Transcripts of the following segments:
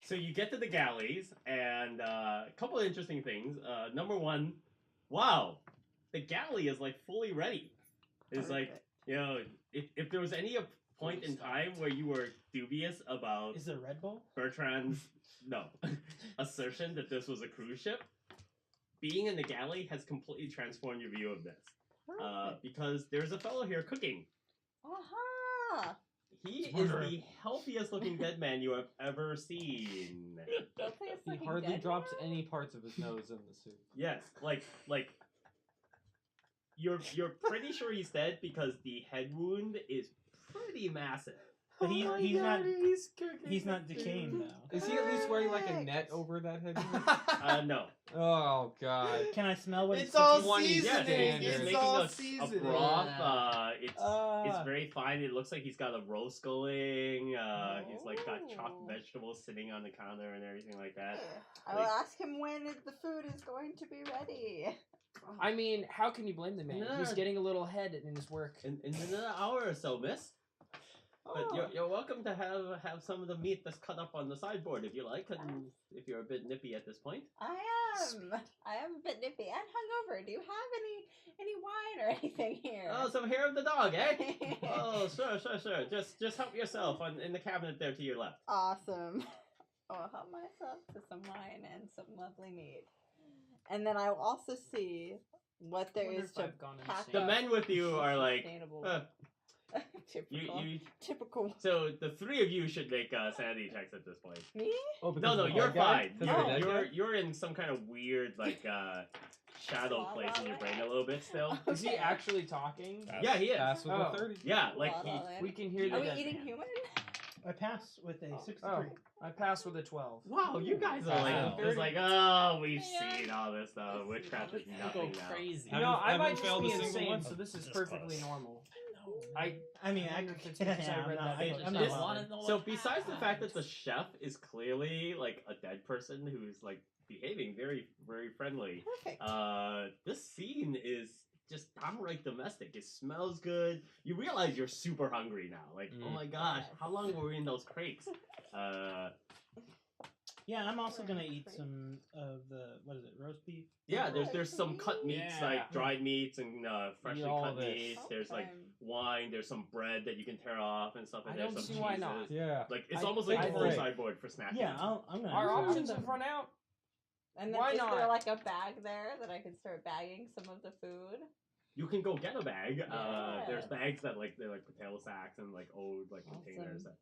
So you get to the galleys, and a couple of interesting things. Number one, wow, the galley is like fully ready. It's like, you know, if there was any point in time where you were dubious about Is it a Red Bull? Bertrand's assertion that this was a cruise ship, being in the galley has completely transformed your view of this. Because there's a fellow here cooking. Aha! He is the healthiest looking dead man you have ever seen. He hardly drops any parts of his nose in the soup. Yes, like you're pretty sure he's dead because the head wound is pretty massive. But he's not decaying though. Is he at least wearing like a net over that head? No. Oh god. Can I smell what It's all cooking? seasoning. He's It's making all a seasoning. broth. It's very fine. It looks like he's got a roast going. He's like got chopped vegetables sitting on the counter and everything like that. I will ask him when the food is going to be ready. I mean, how can you blame the man? No. He's getting a little ahead in his work. In another hour or so, miss. But you're welcome to have some of the meat that's cut up on the sideboard if you like, and if you're a bit nippy at this point. I am a bit nippy and hungover. Do you have any wine or anything here? Oh, some hair of the dog, eh? Oh, sure. Just help yourself in the cabinet there to your left. Awesome. I'll help myself to some wine and some lovely meat. And then I will also see what there is to pack The men with you are like, sustainable. Typical. So the three of you should make sanity checks at this point. Me? Oh, No, you're fine. No. You're in some kind of weird like shadow place in your brain a little bit still. Is he actually talking? Yeah, he is. Pass with a 30. Yeah, like we can hear the Are we dead eating man. human? I pass with a 63. Oh, I passed with a 12. Wow, you guys are like, it's like, oh, we've seen all this stuff. Witchcraft is nothing now. Crazy. You know, I might just failed be a single insane, one? so this is This perfectly close. normal. I mean, I wonder if it's because I read that I'm This- not bothered. So besides the fact that the chef is clearly like a dead person who's like behaving very, very friendly, Perfect. this scene is just downright domestic. It smells good. You realize you're super hungry now. Like, oh my gosh, how long were we in those crates? Yeah, I'm also gonna eat some of the roast beef. Yeah, there's some cut meats, Yeah. like dried meats and freshly Eat all cut this. meats. There's like wine. There's some bread that you can tear off and stuff. And I there's don't some see why cheeses. not. Yeah. Like it's I- almost like I a full agree. sideboard for snacking. Yeah, I'm gonna. Our have options some. have run out. And then Why is there not? like a bag there that I can start bagging some of the food? You can go get a bag. There's Yes. bags that they're like potato sacks and like old like containers. Awesome.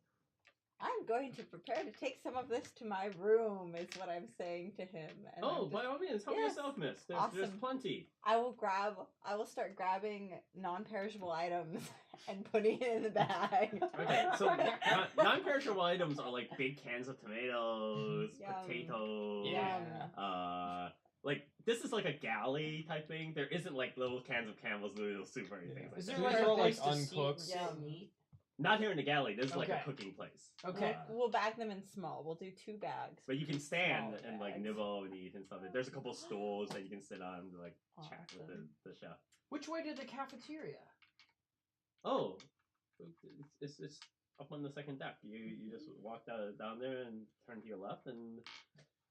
I'm going to prepare to take some of this to my room, is what I'm saying to him. And Oh, I'm by all means, help Yes. yourself, miss. There's Awesome. plenty. I will start grabbing non-perishable items and putting it in the bag. Okay, so non-perishable items are like big cans of tomatoes, Yum. potatoes. Yeah. Like this is like a galley type thing. There isn't like little cans of Campbell's noodle soup or anything like Is that. there like These are a all, like, place to sit uncooked. sit and eat? Not here in the galley. This is like a Okay. cooking place. Okay. We'll bag them in small. We'll do 2 bags. But you can stand Small and like bags. nibble and eat and stuff. There's a couple stools that you can sit on to like chat with Awesome. the chef. Which way to the cafeteria? Oh, it's up on the second deck. You just walk down there and turn to your left, and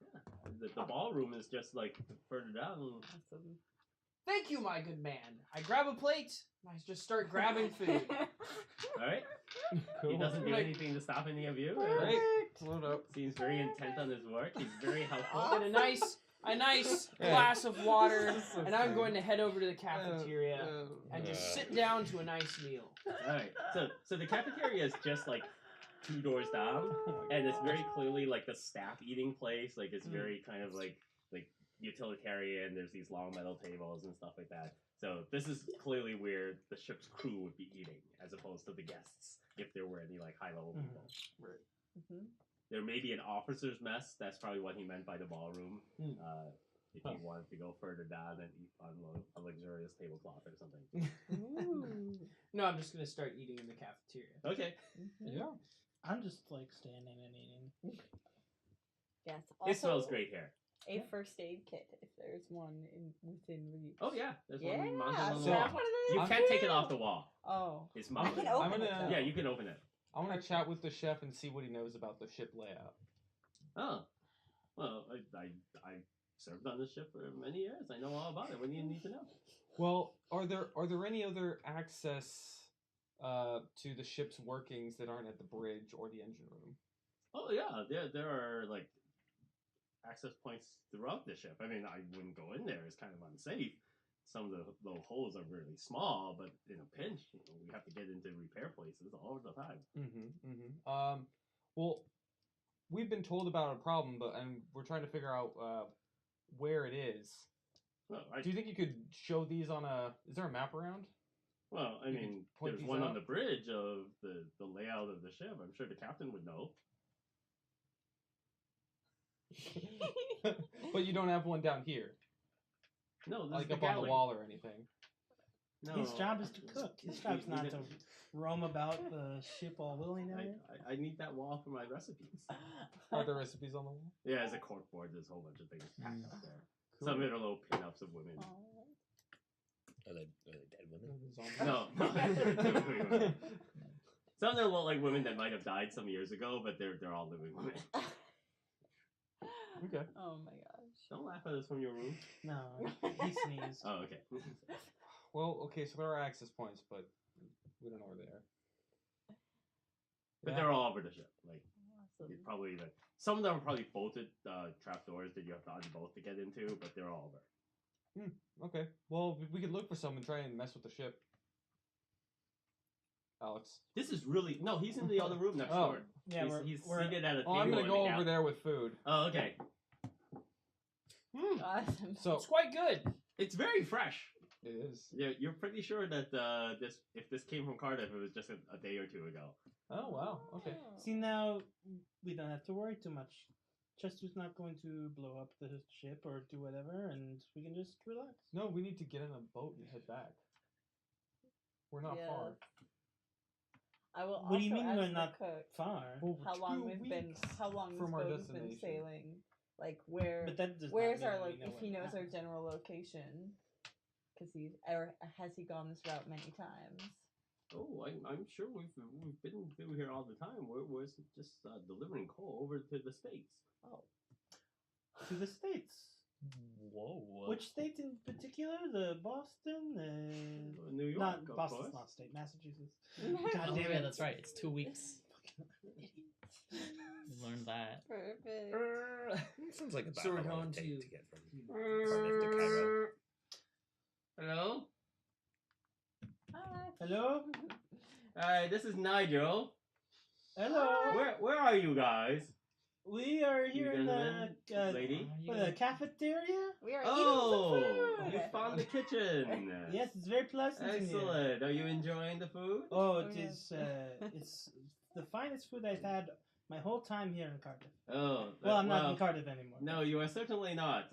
yeah, the ballroom is just like further down. Awesome. Thank you, my good man. I grab a plate. And I just start grabbing food. All right. He doesn't do anything to stop any of you. Right. Load up. Seems very intent on his work. He's very helpful. Get a nice glass of water, and I'm going to head over to the cafeteria and just sit down to a nice meal. All right. So the cafeteria is just like 2 doors down, and it's very clearly like the staff eating place. Like it's very kind of like utilitarian. There's these long metal tables and stuff like that. So this is clearly where the ship's crew would be eating, as opposed to the guests, if there were any like high level people. Mhm. There may be an officer's mess. That's probably what he meant by the ballroom. If he wanted to go further down and eat on a luxurious tablecloth or something. Ooh. No, I'm just going to start eating in the cafeteria. Okay. Yeah. I'm just like standing and eating. Yes. It smells also great here. A first aid kit, if there's one within reach. Oh yeah, there's Yeah. one mounted on the So wall. one of those You can't take it off the wall. Oh. It's I mounted. can open I'm it. gonna- though. Yeah, you can open it. I want to chat with the chef and see what he knows about the ship layout. Oh, well, I served on this ship for many years. I know all about it. What do you need to know? Well, are there any other access to the ship's workings that aren't at the bridge or the engine room? Oh yeah, there are like access points throughout the ship. I mean, I wouldn't go in there; it's kind of unsafe. Some of the little holes are really small, but in a pinch, we have to get into repair places all the time. Well, we've been told about a problem, and we're trying to figure out where it is. Well, Do you think you could show these on a? Is there a map around? Well, I You mean, could point there's these one on out? the bridge of the layout of the ship. I'm sure the captain would know. But you don't have one down here, No, this like is the up on galley. the wall or anything. No, His job is to cook. His job's we not to didn't- roam about the ship all willy-nilly. I need that wall for my recipes. Are there recipes on the wall? Yeah, there's a cork board. There's a whole bunch of things packed up there. Cool. Some of it are little pin-ups of women. Are they dead women? No. Some of them look like women that might have died some years ago, but they're all living women. Okay. Oh my gosh. Don't laugh at us from your room. No, he sneezed. Oh, okay. Well, okay, so there are access points, but we don't know where they are. But they're all over the ship. Like, you probably like some of them are probably bolted trap doors that you have to unbolt to get into, but they're all over. Okay. Well, we could look for some and try and mess with the ship. Alex. This is really no. He's in the other room next Oh. door. Yeah, he's we're seated at a table. Oh, I'm gonna in go the over there with food. Oh, okay. Awesome. So It's quite good. It's very fresh. it is. You're pretty sure that if this came from Cardiff, it was just a day or two ago. Oh wow. Okay. See, now we don't have to worry too much. Chester's not going to blow up the ship or do whatever, and we can just relax. No, we need to get in a boat and head back. We're not Yeah. far. I will. What do you also mean ask we're the not cook far? Well, how long 2 we've been? weeks How long from this our boat has been destination. sailing? Like where? But that does Where's not our mean we like? know If he what knows our happened. general location, because or has he gone this route many times? Oh, I'm sure we've been through here all the time. We're just delivering coal over to the States. Oh, To the States. Whoa. Which state in particular? The Boston? New York, Not of Boston's course. not state. Massachusetts. Oh, God damn yeah, it. that's right. It's 2 weeks. Learned that. perfect. Sounds like about So we're how long going it take to- to get from Cardiff to Cairo. Hello. Hi. Hello? Hi, this is Nigel. Hello? Where are you guys? We are here in the gentlemen, lady. the cafeteria. We are Oh, eating some food. you found the kitchen. Yes, it's very pleasant in here. Excellent. Are you enjoying the food? Oh, it Oh, yes. is. It's the finest food I've had my whole time here in Cardiff. Oh, Well, I'm not in Cardiff anymore. No, you are certainly not.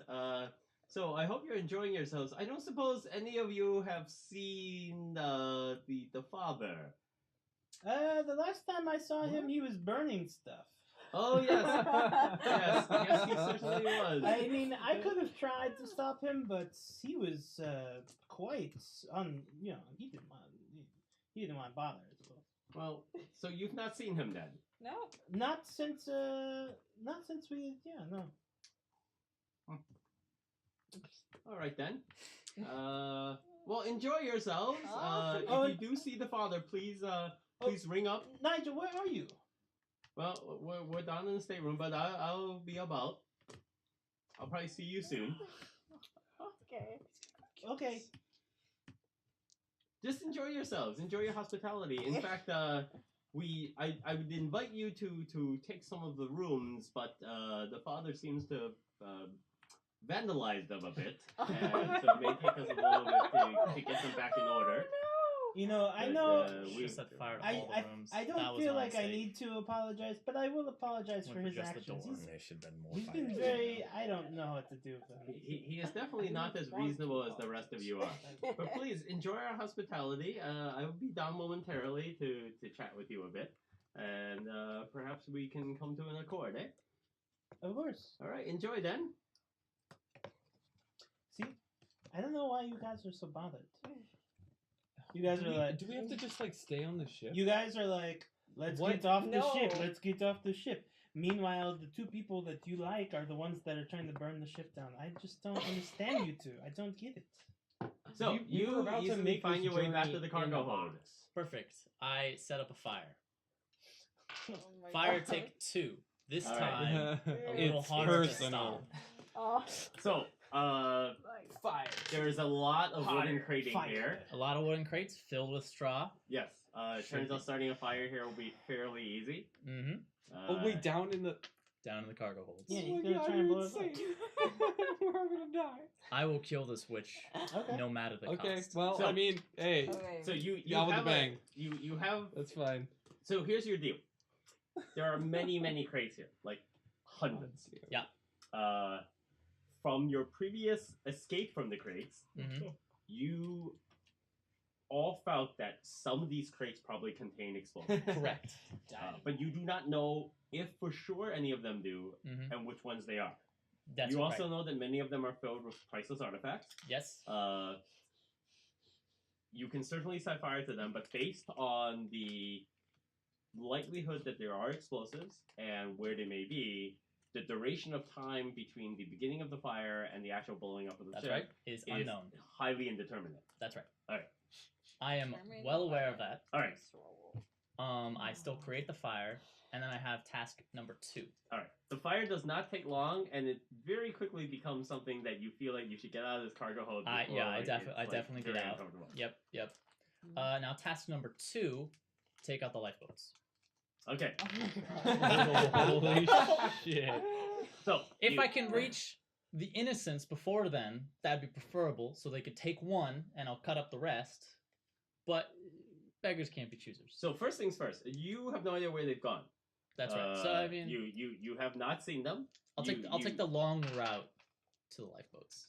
So I hope you're enjoying yourselves. I don't suppose any of you have seen the father. The last time I saw him, he was burning stuff. Oh yes, yes, he certainly was. I mean, I could have tried to stop him, but he was quite he didn't want to bother, I suppose. Well, so you've not seen him then? No. Not since no. All right then. Well, enjoy yourselves. Awesome. If you do see the father, please ring up. Nigel, where are you? Well, we're down in the stateroom, but I'll be about. I'll probably see you soon. Okay. Okay. Just enjoy yourselves. Enjoy your hospitality. In fact, I would invite you to take some of the rooms, but the father seems to vandalize them a bit, and so it may take us a little bit to get them back in order. You know, I But, know. Should have set fire to I, all the rooms. I That don't was feel my like I mistake. need to apologize, but I will apologize for Went his just the actions. door. There should have been more He's fire. been very. I don't know what to do with him. He is definitely not as reasonable as the rest of you are. But please enjoy our hospitality. I will be down momentarily to chat with you a bit, and perhaps we can come to an accord, eh? Of course. All right, enjoy then. See, I don't know why you guys are so bothered. You guys are like. Do we have to just like stay on the ship? You guys are like, let's What? get off the No. ship. Let's get off the ship. Meanwhile, the two people that you like are the ones that are trying to burn the ship down. I just don't understand you two. I don't get it. So You were you about to easily make find this your way back to journey the in cargo a hold. box. Perfect. I set up a fire. Oh my Fire God. take 2. This All right. time, a little It's harder to personal. stop. Oh, So, Fire. there's a lot of wooden Fire. crating Fire. here. A lot of wooden crates filled with straw. Yes. It turns out starting a fire here will be fairly easy. Mm-hmm. Oh wait, down in the. Down in the cargo holds. Yeah, Oh he's my gonna God, try and you're blow us up. insane. We're gonna die. I will kill this witch, Okay. no matter the Okay, cost. well, So- I mean, hey, okay. So you Yeah, with have a bang. you have. that's fine. So here's your deal. There are many crates here, like hundreds. Yeah. From your previous escape from the crates, Mm-hmm. you all felt that some of these crates probably contain explosives. Correct. But you do not know if for sure any of them do Mm-hmm. and which ones they are. That's you right. also know that many of them are filled with priceless artifacts. Yes. You can certainly set fire to them, but based on the likelihood that there are explosives and where they may be, the duration of time between the beginning of the fire and the actual blowing up of the That's ship right. Is unknown. highly indeterminate. That's right. Alright. I am Determine well aware of that. Alright. I still create the fire, and then I have task number 2. Alright. The fire does not take long, and it very quickly becomes something that you feel like you should get out of this cargo hold. I before, like, it's, definitely get very out. uncomfortable. Yep. Now task number 2, take out the lifeboats. Okay. Holy shit. So If you- I can reach the innocents before then, that'd be preferable, so they could take one, and I'll cut up the rest. But beggars can't be choosers. So first things first, you have no idea where they've gone. That's right. So I mean, you have not seen them. I'll take the long route to the lifeboats.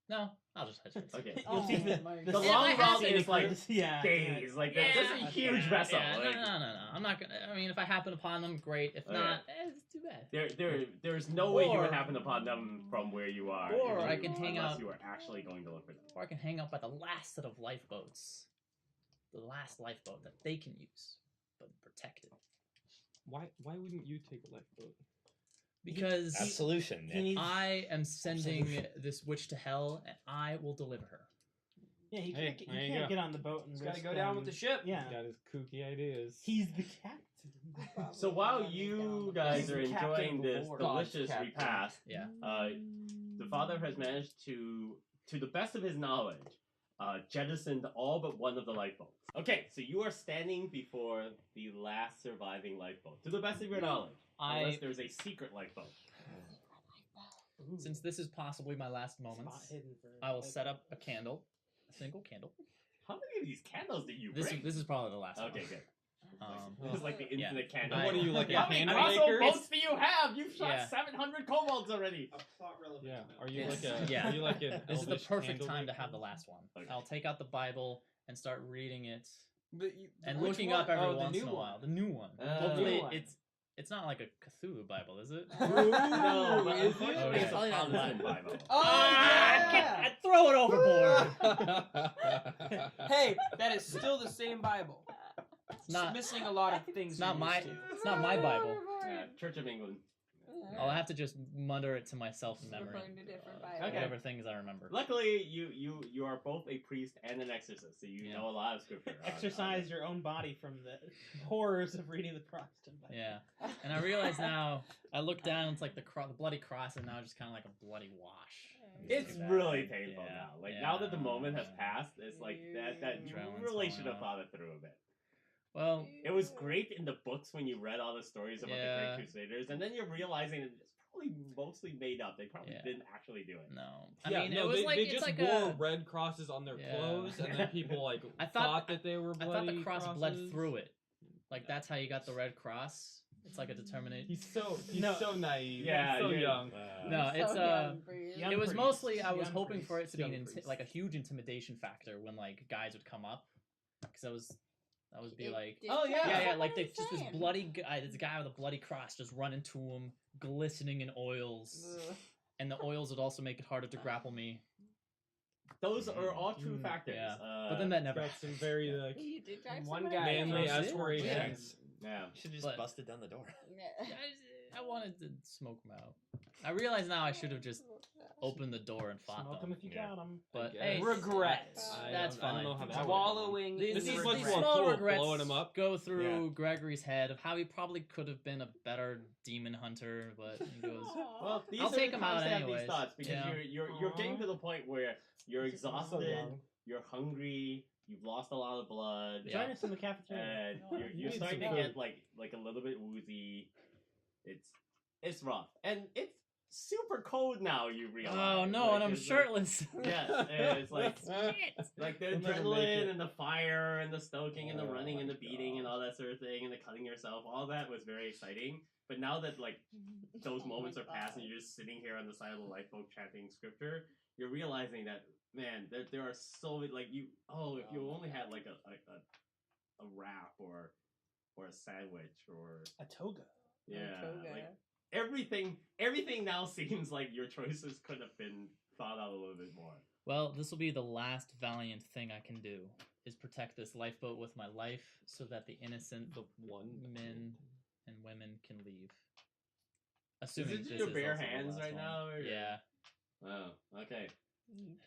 No, I'll just head straight. Okay. You'll see the The If long I have route to, is like yeah. days. Like Yeah, that's a huge okay. vessel. Yeah, like, no. I'm not gonna. I mean, if I happen upon them, great. If Okay. not, it's too bad. There's no way you would Or- happen upon them from where you are. Or if I you- can hang unless out- you are actually going to look for them. Or I can hang out by the last set of lifeboats, the last lifeboat that they can use, but protected. Why wouldn't you take a lifeboat? Because Ah. I Absolution, Nick. am sending this witch to hell, and I will deliver her. Yeah, he Hey, can't, there you can't go. get on the boat and He's got to risk, go down with the ship. Yeah, He's got his kooky ideas. he's the captain. So while you guys are He's the captain enjoying of the this board. delicious Captain. repast, Yeah. the father has managed to the best of his knowledge, jettisoned all but one of the lifeboats. Okay, so you are standing before the last surviving lifeboat, to the best of your knowledge, unless there's a secret lifeboat. Since this is possibly my last moments, Spot hidden for I will set up a candle, a single candle. How many of these candles did you bring? This is probably the last one. Okay, good. Um, This is like the infinite candle. What are you, like a Yeah. How many candle crossbow maker? boats do you have? You've shot Yeah. 700 kobolds already. Yeah. Are you Yes. like a? Yeah. Are you like an This is the elvish perfect candle time to maker? have the last one. Okay. I'll take out the Bible and start reading it and Which looking one? up every Oh, the once new in a one. while. The new one. Uh, Hopefully, New one. it's not like a Cthulhu Bible, is it? No, but Is it? unfortunately it's a Okay. Protestant Bible. Oh, Ah, yeah. throw it overboard. Hey, that is still the same Bible. It's not. Missing a lot of things. It's not you're my. used to. It's not my Bible. Church of England. I'll have to just mutter it to myself in memory. Referring to different Bibles. Okay. Whatever things I remember. Luckily, you are both a priest and an exorcist, so you Yeah. know a lot of scripture. Exercise your own body from the horrors of reading the Protestant Bible. Yeah, and I realize now. I look down. It's like the bloody cross, and now just kind of like a bloody wash. It's really painful Yeah, now. Like yeah. now that the moment has passed, it's like that you Adrenaline's really going should have off. thought it through a bit. Well, It was great in the books when you read all the stories about the Yeah. Great Crusaders, and then you're realizing it's probably mostly made up. They probably Yeah. didn't actually do it. no. Yeah, I mean, no, it was they, like they it's just like wore a. red crosses on their Yeah. clothes, and then people like I thought- that they were I bloody thought the cross bled crosses. through it. Like that's how you got the red cross. It's like a determination. He's so No. naive. Yeah, he's so you're- young. No, it's Young It was priest. mostly I was Young hoping priest. for it to be Young an priest. like a huge intimidation factor when like guys would come up, because that was be like, Oh, yeah. yeah, like they just this bloody guy, this guy with a bloody cross just run into him, glistening in oils, and the oils would also make it harder to grapple me. Those are all true factors. Yeah. But then that never. Got some very like You did drive One some guy right. manly That's it. aspirations. yeah. You should just But- busted down the door. Yeah. I wanted to smoke him out. I realize now I should have just opened the door and fought Smoke them. them if you got them. But guess. hey, Regrets. that's I fine. don't know how that would Wallowing in This is much regret. more small cool, regrets blowing 'em up. go through Gregory's head of how he probably could have been a better demon hunter, but he goes, Well, these I'll are take the 'em times out to have anyways. these thoughts because Yeah. you're getting to the point where you're So exhausted, young. you're hungry, you've lost a lot of blood, Yeah. Join us in the cafeteria. and You you're need starting to some get food. like a little bit woozy. It's rough, and it's super cold now. You realize. oh no, Like, and I'm it's like- shirtless. Yes, and it's like like the You'll never make adrenaline it. and the fire and the stoking and the Oh running and my the beating and all that sort of thing and the cutting yourself, all that was very exciting. But now that like those Oh my moments are past and God. you're just sitting here on the side of the lifeboat chanting scripture, you're realizing that man, there are so many like you. Oh, if you only had like a wrap or a sandwich or A toga. yeah, Toga. like everything now seems like your choices could have been thought out a little bit more. Well, this will be the last valiant thing I can do, is protect this lifeboat with my life so that the innocent One men and women can leave. Is Assuming it this your is bare also the hands last right one. now? Or Yeah, Oh, okay.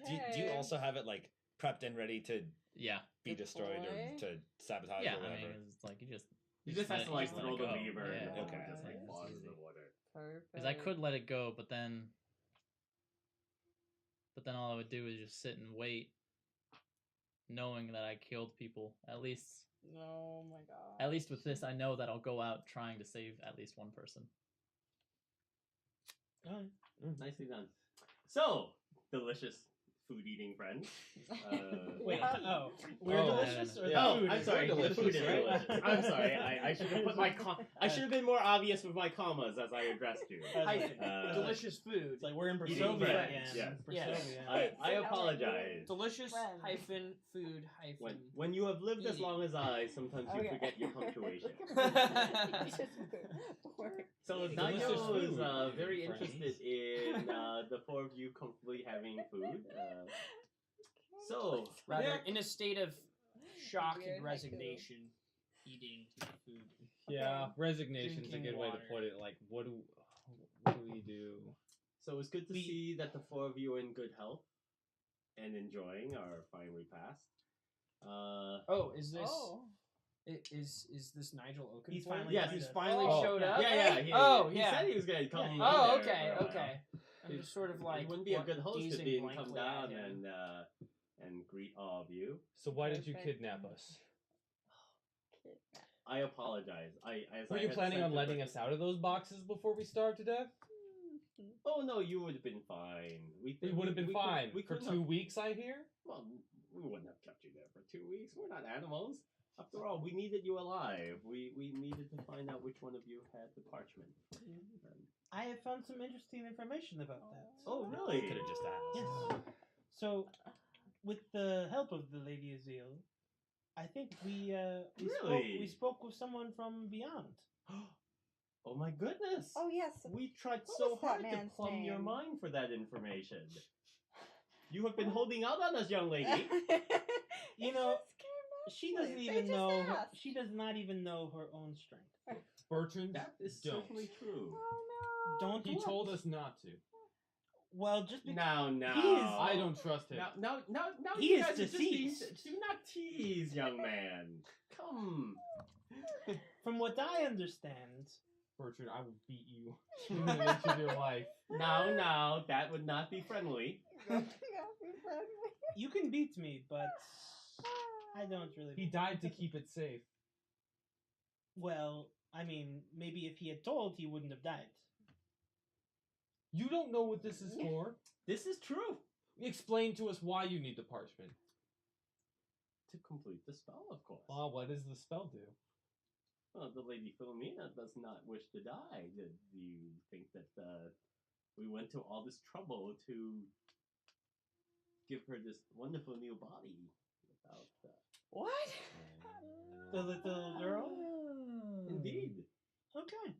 Do you also have it like prepped and ready to yeah, be destroyed or Deploy? to sabotage yeah. or I whatever? mean, it's like you just Just has to like let throw it the go. lever and Yeah, the boat okay. just like It's falls in easy. the water. Perfect. Because I could let it go, but then all I would do is just sit and wait, knowing that I killed people. At least Oh my god. with this, I know that I'll go out trying to save at least one person. Nicely done. So, delicious food eating friend. Wait, Yum. oh. We're Oh, delicious? Or yeah. the Oh, food I'm is sorry. delicious, The food is right? delicious. I'm sorry. I should have put my I should have been more obvious with my commas as I addressed you. Hyphen. Delicious food. It's like we're in Eating Brasovia friends, again. yes. Yes. Brasovia. I apologize. Delicious Friends. hyphen food hyphen. When you have lived as Eating. long as I, sometimes you Okay. forget your punctuation. Delicious food. So Delicious Daniel is food, very friends. interested in the four of you comfortably having food. So Rather, in a state of shock Weird and haiku. resignation, eating food. Yeah, resignation's a Drinking good way to water. put it. Like, what do we do? So it's good to see that the four of you are in good health and enjoying our fine repast. Oh, is this Oh. is this Nigel Oakenfold? He's finally Yes, joined he's us. finally Oh, showed yeah. up. Yeah. Oh, He yeah. said he was gonna come. Yeah. Oh, there okay, for a while. okay. I'm just sort of like He wouldn't be a what- good host if gazing he didn't come blankly at down him. and greet all of you. So why did you Perfect. kidnap us? I apologize. Were you planning on letting us out of those boxes before we starved to death? Oh no, you would have been fine. We would have been fine We for couldn't 2 have- weeks. I hear. Well, we wouldn't have kept you there for 2 weeks. We're not animals. After all, we needed you alive. We needed to find out which one of you had the parchment. I have found some interesting information about that. Oh, really? Could have just asked. Yes. So, with the help of the Lady Azel, I think we Really? spoke with someone from beyond. Oh my goodness! Oh yes. We tried What so was that hard to man's plumb your name? mind for that information. You have been holding out on us, young lady. You know, she doesn't They even just know. asked. She does not even know her own strength. Bertrand, That is don't. certainly true. Oh Don't. He what? told us not to. Well, just because Now, He is- I don't trust him. Now, He you is guys are just being- deceased. Do not tease, young man. Come. from what I understand, Bertrand, I will beat you in the inch of your life. Now, that would not be friendly. no. you can beat me, but I don't really. He died to keep it safe. Well, I mean, maybe if he had told, he wouldn't have died. You don't know what this is for. This is true. Explain to us why you need the parchment. To complete the spell, of course. Well, what does the spell do? Well, the Lady Philomena does not wish to die. Do you think that we went to all this trouble to give her this wonderful new body without... What? The little girl? Indeed. Okay.